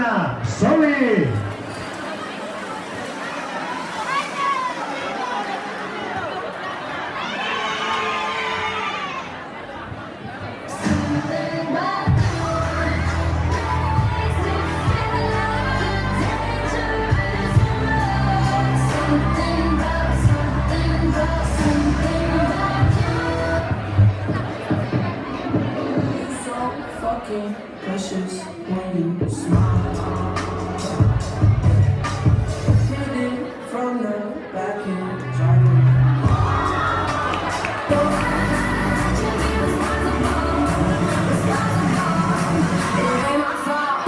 Diana, Zoe. Precious when you smile. Hit it from the back end, driving. It ain't my fault.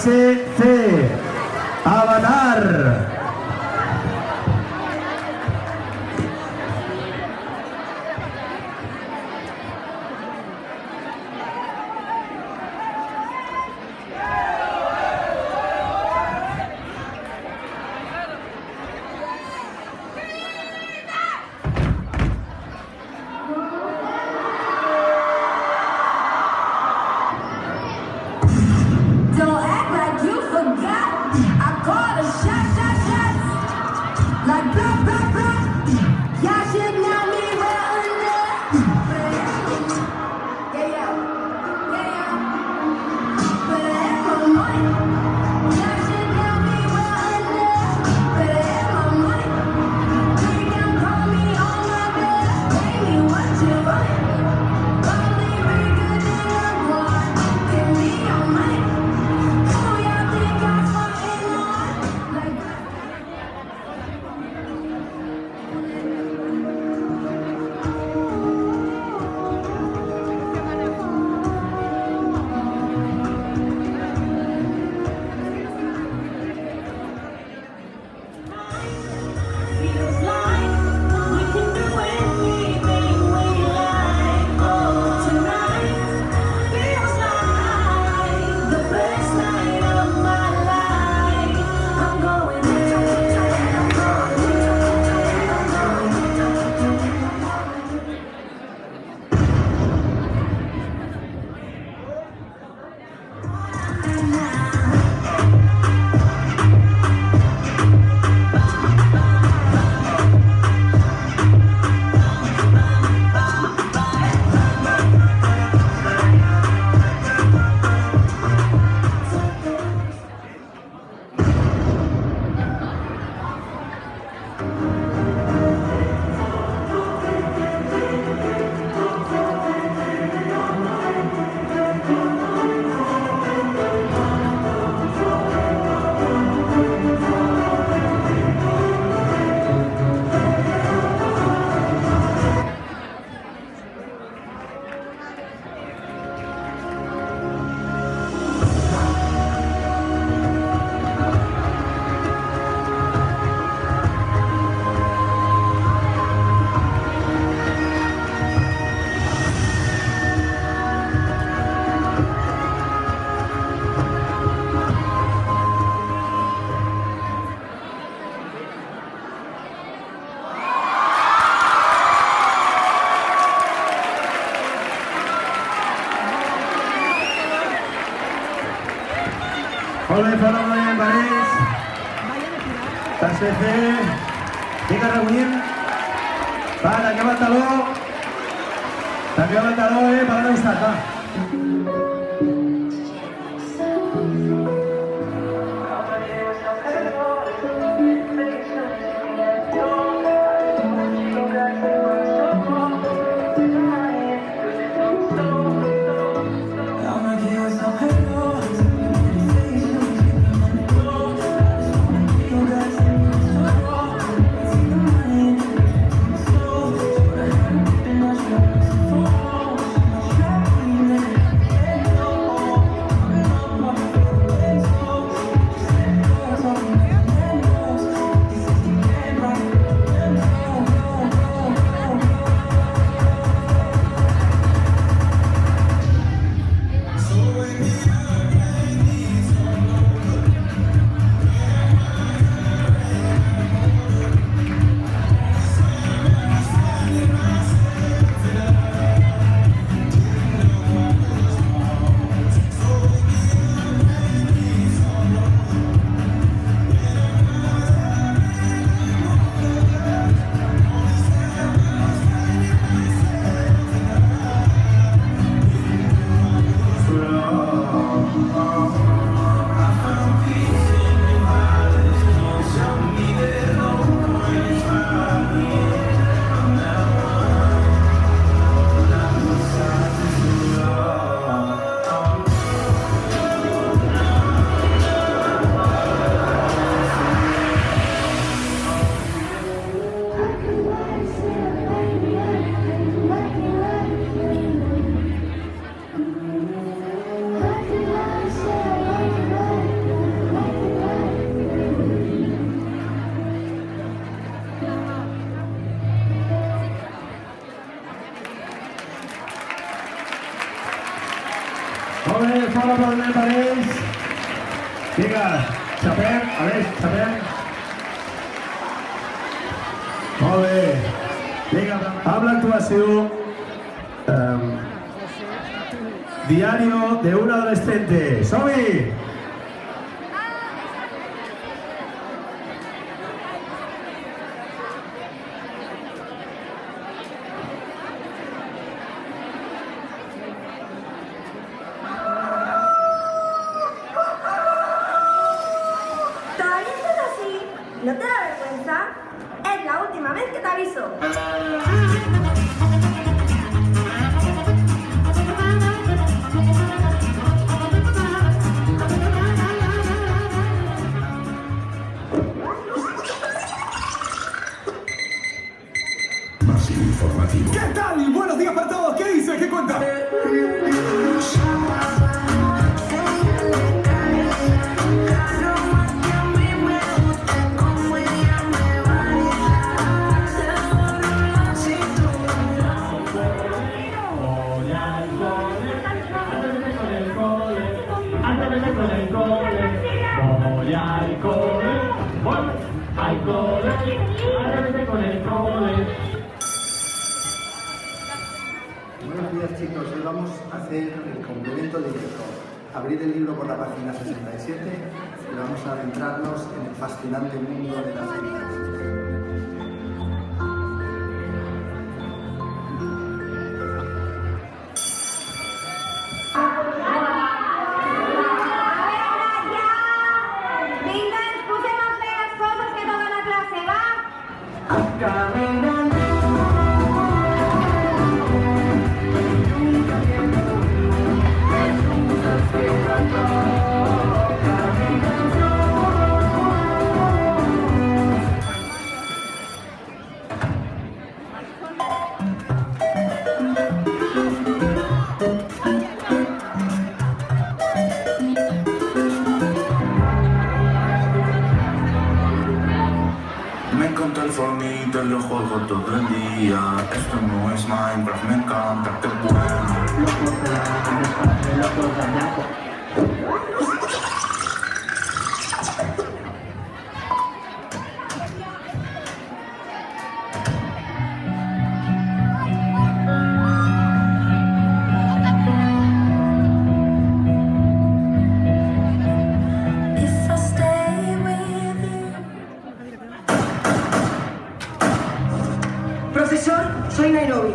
CC Avatar. Don't act like you forgot. I called a shot. Molt bé, fora molt bé, París. Tercer C. Vinga, reunint. Va, tanquem el taló. Tanquem el taló, per l'altre costat, va. Molt bé, fora per el París. Vinga, xapem, a veure, xapem. Molt bé. Vinga, amb l'actuació Diario de un adolescente. Som-hi! ¿No te da vergüenza? Es la última vez que te aviso. Más informativo. ¿Qué tal? Buenos días para todos. ¿Qué dice? ¿Qué cuenta? Buenos días, chicos. Hoy vamos a hacer el complemento directo. Abrir el libro por la página 67 y vamos a adentrarnos en el fascinante mundo de las finanzas. Me encanta el Fortnite, lo juego todo el día. Esto no es Minecraft, me encanta, qué bueno. soy Nairobi.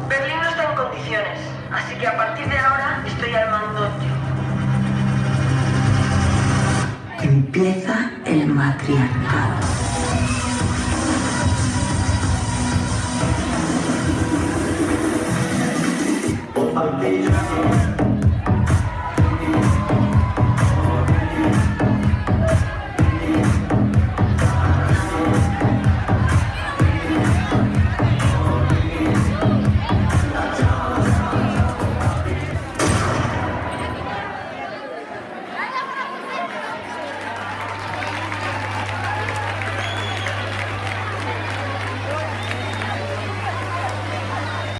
Berlín no está en condiciones, así que a partir de ahora estoy al mando yo. Empieza el matriarcado. Al